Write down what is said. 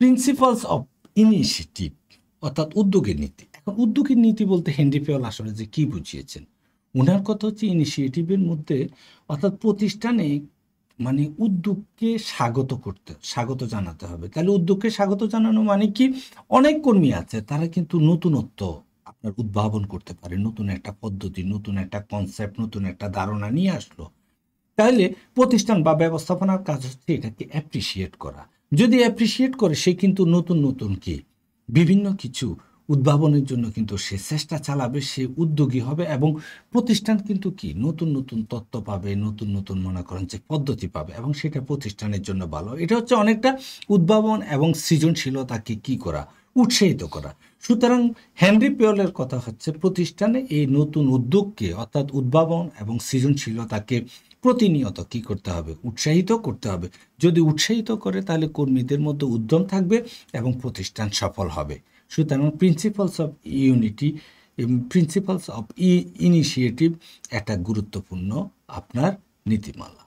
Principles of initiative অর্থাৎ উদ্যোগের নীতি। এখন উদ্যোগের নীতি বলতে হেনরি পেওয়েল আসলে যে কি বুঝিয়েছেন, ওনার কথা হচ্ছে ইনিশিয়েটিভের মধ্যে অর্থাৎ প্রতিষ্ঠানে মানে উদ্যোগকে স্বাগত জানাতে হবে। তাহলে উদ্যোগকে স্বাগত জানানো মানে কি, অনেক কর্মী আছে তারা কিন্তু নতুনত্ব আপনার উদ্ভাবন করতে পারে, নতুন একটা পদ্ধতি, নতুন একটা কনসেপ্ট, নতুন একটা ধারণা নিয়ে আসলো। তাহলে প্রতিষ্ঠান বা ব্যবস্থাপনার কাজ হচ্ছে এটাকে অ্যাপ্রিসিয়েট করা। যদি অ্যাপ্রিসিয়েট করে সে কিন্তু নতুন নতুন কি বিভিন্ন কিছু উদ্ভাবনের জন্য কিন্তু সে চেষ্টা চালাবে, সে উদ্যোগী হবে এবং প্রতিষ্ঠান কিন্তু কি নতুন নতুন তত্ত্ব পাবে, নতুন নতুন মনে করেন যে পদ্ধতি পাবে এবং সেটা প্রতিষ্ঠানের জন্য ভালো। এটা হচ্ছে অনেকটা উদ্ভাবন এবং সৃজনশীলতাকে কি করা, উৎসাহিত করা। সুতরাং হেনরি পেওয়েলের কথা হচ্ছে প্রতিষ্ঠানে এই নতুন উদ্যোগকে অর্থাৎ উদ্ভাবন এবং সৃজনশীলতাকে প্রতিনিয়ত কি করতে হবে, উৎসাহিত করতে হবে। যদি উৎসাহিত করে তাহলে কর্মীদের মধ্যে উদ্যম থাকবে এবং প্রতিষ্ঠান সফল হবে। সুতরাং principles of unity, principles of initiative একটা গুরুত্বপূর্ণ আপনার নীতিমালা।